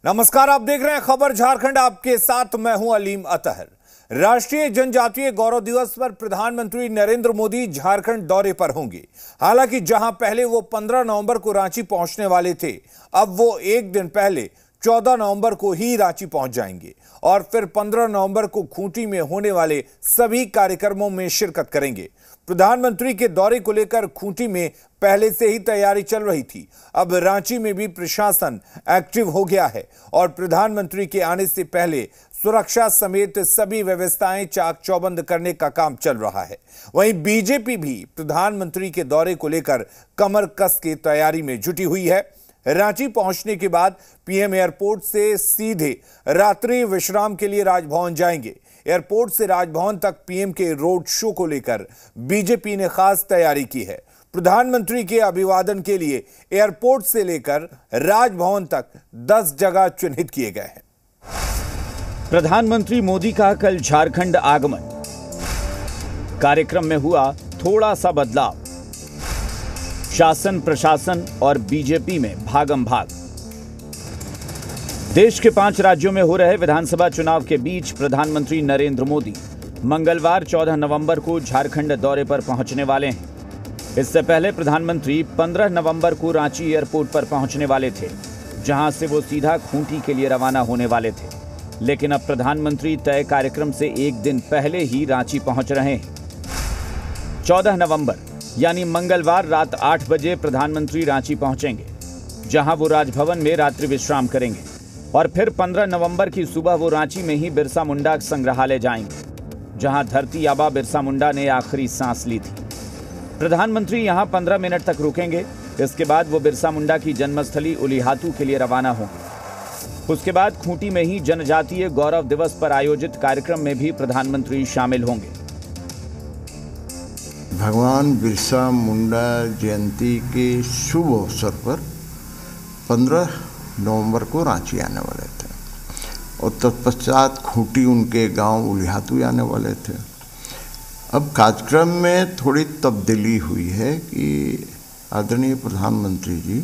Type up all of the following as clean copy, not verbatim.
नमस्कार, आप देख रहे हैं खबर झारखंड। आपके साथ मैं हूं अलीम अतहर। राष्ट्रीय जनजातीय गौरव दिवस पर प्रधानमंत्री नरेंद्र मोदी झारखंड दौरे पर होंगे। हालांकि जहां पहले वो 15 नवंबर को रांची पहुंचने वाले थे, अब वो एक दिन पहले 14 नवंबर को ही रांची पहुंच जाएंगे और फिर 15 नवंबर को खूंटी में होने वाले सभी कार्यक्रमों में शिरकत करेंगे। प्रधानमंत्री के दौरे को लेकर खूंटी में पहले से ही तैयारी चल रही थी। अब रांची में भी प्रशासन एक्टिव हो गया है और प्रधानमंत्री के आने से पहले सुरक्षा समेत सभी व्यवस्थाएं चाक चौबंद करने का काम चल रहा है। वहीं बीजेपी भी प्रधानमंत्री के दौरे को लेकर कमर कस के तैयारी में जुटी हुई है। रांची पहुंचने के बाद पीएम एयरपोर्ट से सीधे रात्रि विश्राम के लिए राजभवन जाएंगे। एयरपोर्ट से राजभवन तक पीएम के रोड शो को लेकर बीजेपी ने खास तैयारी की है। प्रधानमंत्री के अभिवादन के लिए एयरपोर्ट से लेकर राजभवन तक 10 जगह चिन्हित किए गए हैं। प्रधानमंत्री मोदी का कल झारखंड आगमन। कार्यक्रम में हुआ थोड़ा सा बदलाव। शासन प्रशासन और बीजेपी में भागम भाग। देश के 5 राज्यों में हो रहे विधानसभा चुनाव के बीच प्रधानमंत्री नरेंद्र मोदी मंगलवार 14 नवंबर को झारखंड दौरे पर पहुंचने वाले हैं। इससे पहले प्रधानमंत्री 15 नवंबर को रांची एयरपोर्ट पर पहुंचने वाले थे, जहां से वो सीधा खूंटी के लिए रवाना होने वाले थे। लेकिन अब प्रधानमंत्री तय कार्यक्रम से एक दिन पहले ही रांची पहुंच रहे हैं। 14 नवंबर यानी मंगलवार रात 8 बजे प्रधानमंत्री रांची पहुंचेंगे, जहां वो राजभवन में रात्रि विश्राम करेंगे और फिर 15 नवंबर की सुबह वो रांची में ही बिरसा मुंडा संग्रहालय जाएंगे, जहां धरती आबा बिरसा मुंडा ने आखिरी सांस ली थी। प्रधानमंत्री यहां 15 मिनट तक रुकेंगे। इसके बाद वो बिरसा मुंडा की जन्मस्थली उलीहातू के लिए रवाना होंगे। उसके बाद खूंटी में ही जनजातीय गौरव दिवस पर आयोजित कार्यक्रम में भी प्रधानमंत्री शामिल होंगे। भगवान बिरसा मुंडा जयंती के शुभ अवसर पर 15 नवंबर को रांची आने वाले थे और तत्पश्चात खूंटी उनके गांव उलीहातू आने वाले थे। अब कार्यक्रम में थोड़ी तब्दीली हुई है कि आदरणीय प्रधानमंत्री जी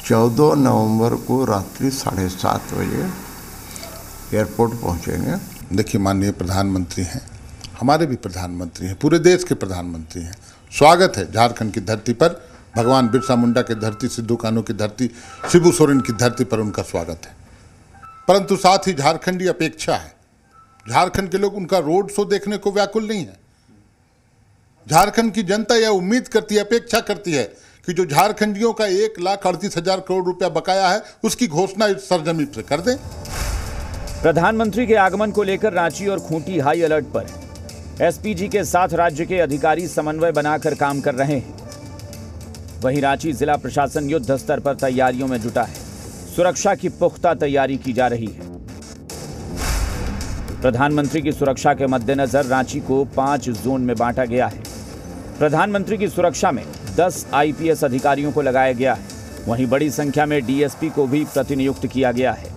14 नवंबर को रात्रि 7:30 बजे एयरपोर्ट पहुंचेंगे। देखिए, माननीय प्रधानमंत्री हैं, हमारे भी प्रधानमंत्री हैं, पूरे देश के प्रधानमंत्री हैं। स्वागत है झारखंड की धरती पर, भगवान बिरसा मुंडा की धरती, सिद्धू कान्हू की धरती, शिबू सोरेन की धरती पर उनका स्वागत है। परंतु साथ ही झारखंडी अपेक्षा है, झारखंड के लोग उनका रोड शो देखने को व्याकुल नहीं है। झारखंड की जनता यह उम्मीद करती है, अपेक्षा करती है कि जो झारखंडियों का 1,38,000 करोड़ रुपया बकाया है, उसकी घोषणा इस सरजमीन से कर दें। प्रधानमंत्री के आगमन को लेकर रांची और खूंटी हाई अलर्ट पर है। एसपीजी के साथ राज्य के अधिकारी समन्वय बनाकर काम कर रहे हैं। वहीं रांची जिला प्रशासन युद्ध स्तर पर तैयारियों में जुटा है। सुरक्षा की पुख्ता तैयारी की जा रही है। प्रधानमंत्री की सुरक्षा के मद्देनजर रांची को 5 जोन में बांटा गया है। प्रधानमंत्री की सुरक्षा में 10 आईपीएस अधिकारियों को लगाया गया है। वहीं बड़ी संख्या में डीएसपी को भी प्रतिनियुक्त किया गया है।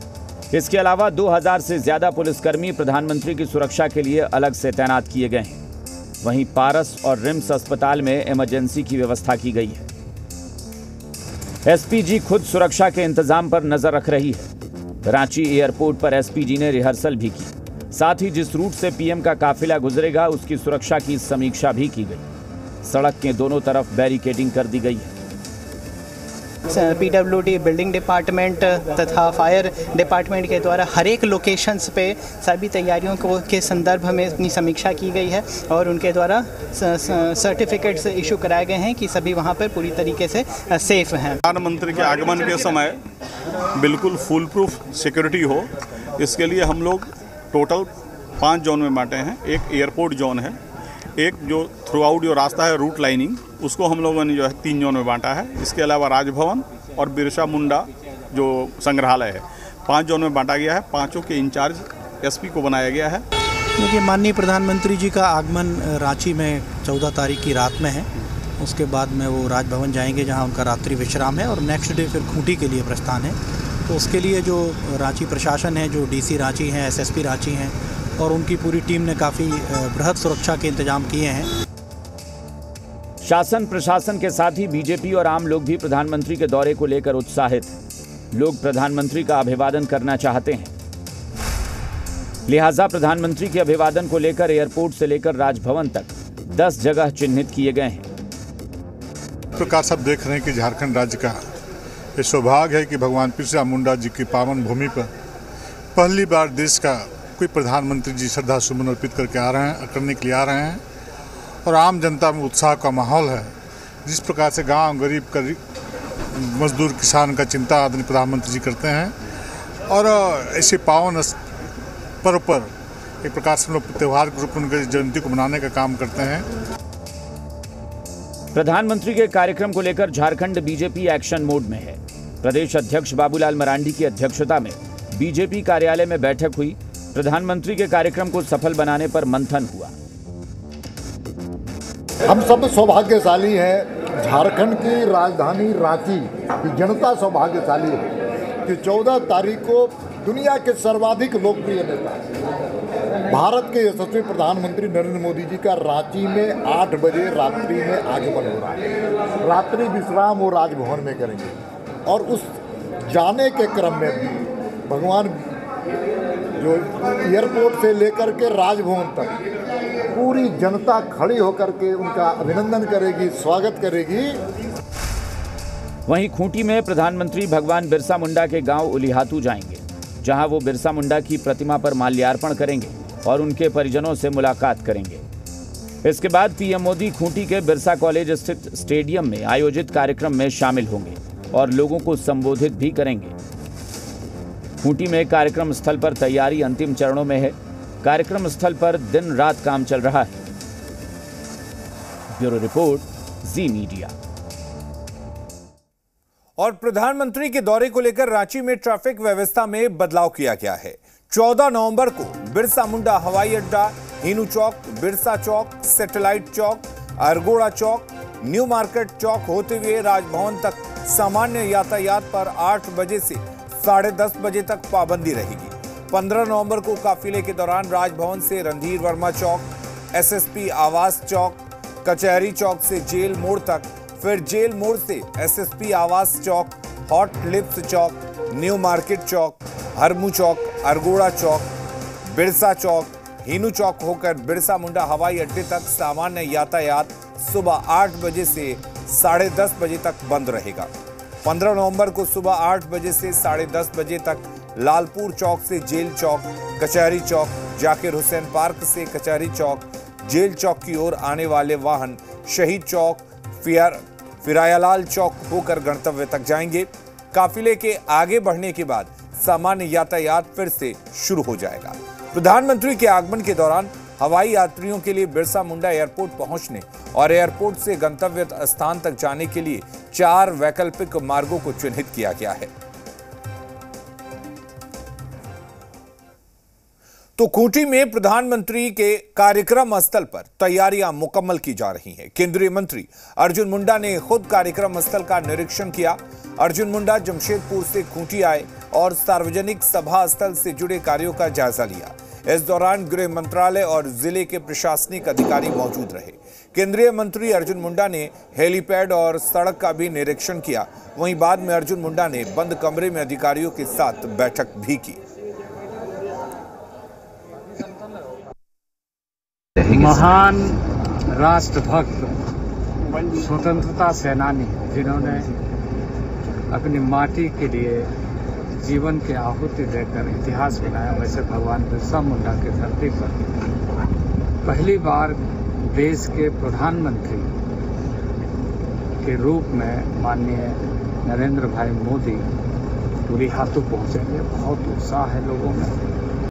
इसके अलावा 2000 से ज्यादा पुलिसकर्मी प्रधानमंत्री की सुरक्षा के लिए अलग से तैनात किए गए हैं। वहीं पारस और रिम्स अस्पताल में इमरजेंसी की व्यवस्था की गई है। एसपीजी खुद सुरक्षा के इंतजाम पर नजर रख रही है। रांची एयरपोर्ट पर एसपीजी ने रिहर्सल भी की। साथ ही जिस रूट से पीएम का काफिला गुजरेगा, उसकी सुरक्षा की समीक्षा भी की गई। सड़क के दोनों तरफ बैरिकेडिंग कर दी गई है। पीडब्ल्यूडी, बिल्डिंग डिपार्टमेंट तथा फायर डिपार्टमेंट के द्वारा हर एक लोकेशंस पे सभी तैयारियों के संदर्भ में अपनी समीक्षा की गई है और उनके द्वारा सर्टिफिकेट्स इशू कराए गए हैं कि सभी वहाँ पर पूरी तरीके से सेफ हैं। प्रधानमंत्री के आगमन के समय बिल्कुल फुल प्रूफ सिक्योरिटी हो, इसके लिए हम लोग टोटल 5 जोन में बांटे हैं। एक एयरपोर्ट जोन है, एक जो थ्रू आउट जो रास्ता है रूट लाइनिंग, उसको हम लोगों ने जो है 3 जोन में बांटा है। इसके अलावा राजभवन और बिरसा मुंडा जो संग्रहालय है 5 जोन में बांटा गया है। 5 के इंचार्ज एसपी को बनाया गया है। देखिए, माननीय प्रधानमंत्री जी का आगमन रांची में 14 तारीख की रात में है। उसके बाद में वो राजभवन जाएंगे, जहां उनका रात्रि विश्राम है और नेक्स्ट डे फिर खूंटी के लिए प्रस्थान है। तो उसके लिए जो रांची प्रशासन है, जो डीसी रांची हैं, एसएसपी रांची हैं और उनकी पूरी टीम ने काफ़ी बृहद सुरक्षा के इंतजाम किए हैं। शासन प्रशासन के साथ ही बीजेपी और आम लोग भी प्रधानमंत्री के दौरे को लेकर उत्साहित हैं। लोग प्रधानमंत्री का अभिवादन करना चाहते हैं। लिहाजा प्रधानमंत्री के अभिवादन को लेकर एयरपोर्ट से लेकर राजभवन तक 10 जगह चिन्हित किए गए हैं। इस प्रकार सब देख रहे हैं कि झारखंड राज्य का ये सौभाग्य है कि भगवान बिरसा मुंडा जी की पावन भूमि पर पहली बार देश का कोई प्रधानमंत्री जी श्रद्धा सुमन अर्पित करने के लिए आ रहे हैं और आम जनता में उत्साह का माहौल है। जिस प्रकार से गांव गरीब मजदूर किसान का चिंता आदरणीय प्रधानमंत्री जी करते हैं और ऐसे पावन पर्व पर एक प्रकार से लोग त्यौहार के रूप में उनकी जयंती को मनाने का काम करते हैं। प्रधानमंत्री के कार्यक्रम को लेकर झारखंड बीजेपी एक्शन मोड में है। प्रदेश अध्यक्ष बाबूलाल मरांडी की अध्यक्षता में बीजेपी कार्यालय में बैठक हुई। प्रधानमंत्री के कार्यक्रम को सफल बनाने पर मंथन हुआ। हम सब सौभाग्यशाली हैं, झारखंड की राजधानी रांची की जनता सौभाग्यशाली है कि 14 तारीख को दुनिया के सर्वाधिक लोकप्रिय नेता भारत के यशस्वी प्रधानमंत्री नरेंद्र मोदी जी का रांची में 8 बजे रात्रि में आगमन हो रहा है। रात्रि विश्राम वो राजभवन में करेंगे और उस जाने के क्रम में भी भगवान जो एयरपोर्ट से लेकर के राजभवन तक पूरी जनता खड़ी होकर के उनका अभिनंदन करेगी, स्वागत करेगी। वहीं खूंटी में प्रधानमंत्री भगवान बिरसा मुंडा के गांव उलिहातू जाएंगे, जहां वो बिरसा मुंडा की प्रतिमा पर माल्यार्पण करेंगे और उनके परिजनों से मुलाकात करेंगे। इसके बाद पीएम मोदी खूंटी के बिरसा कॉलेज स्थित स्टेडियम में आयोजित कार्यक्रम में शामिल होंगे और लोगों को संबोधित भी करेंगे। खूंटी में कार्यक्रम स्थल पर तैयारी अंतिम चरणों में है। कार्यक्रम स्थल पर दिन रात काम चल रहा है। ब्यूरो रिपोर्ट, जी मीडिया। और प्रधानमंत्री के दौरे को लेकर रांची में ट्रैफिक व्यवस्था में बदलाव किया गया है। 14 नवंबर को बिरसा मुंडा हवाई अड्डा, हिनू चौक, बिरसा चौक, सैटेलाइट चौक, अरगोड़ा चौक, न्यू मार्केट चौक होते हुए राजभवन तक सामान्य यातायात पर 8 बजे से 10:30 बजे तक पाबंदी रहेगी। 15 नवंबर को काफिले के दौरान राजभवन से रणधीर वर्मा चौक, एसएसपी आवास चौक, कचहरी चौक से जेल मोड़ तक, फिर जेल मोड़ से एसएसपी आवास चौक, हॉट लिप्स चौक, न्यू मार्केट चौक, हरमू चौक, अरगोड़ा चौक, बिरसा चौक, हिनू चौक होकर बिरसा मुंडा हवाई अड्डे तक सामान्य यातायात सुबह 8 बजे से 10:30 बजे तक बंद रहेगा। 15 नवंबर को सुबह 8 बजे से 10:30 बजे तक लालपुर चौक से जेल चौक, कचहरी चौक, जाकिर हुसैन पार्क से कचहरी चौक, जेल चौक की ओर आने वाले वाहन शहीद चौक, फिरायालाल चौक होकर गंतव्य तक जाएंगे। काफिले के आगे बढ़ने के बाद सामान्य यातायात फिर से शुरू हो जाएगा। प्रधानमंत्री के आगमन के दौरान हवाई यात्रियों के लिए बिरसा मुंडा एयरपोर्ट पहुंचने और एयरपोर्ट से गंतव्य स्थान तक जाने के लिए 4 वैकल्पिक मार्गों को चिन्हित किया गया है। तो खूंटी में प्रधानमंत्री के कार्यक्रम स्थल पर तैयारियां मुकम्मल की जा रही हैं। केंद्रीय मंत्री अर्जुन मुंडा ने खुद कार्यक्रम स्थल का निरीक्षण किया। अर्जुन मुंडा जमशेदपुर से खूंटी आए और सार्वजनिक सभा स्थल से जुड़े कार्यों का जायजा लिया। इस दौरान गृह मंत्रालय और जिले के प्रशासनिक अधिकारी मौजूद रहे। केंद्रीय मंत्री अर्जुन मुंडा ने हेलीपैड और सड़क का भी निरीक्षण किया। वहीं बाद में अर्जुन मुंडा ने बंद कमरे में अधिकारियों के साथ बैठक भी की। महान राष्ट्रभक्त स्वतंत्रता सेनानी जिन्होंने अपनी माटी के लिए जीवन की आहुति देकर इतिहास बनाया, वैसे भगवान बिरसा मुंडा की धरती पर पहली बार देश के प्रधानमंत्री के रूप में माननीय नरेंद्र भाई मोदी उलिहातू पहुंचेंगे। बहुत उत्साह है लोगों में।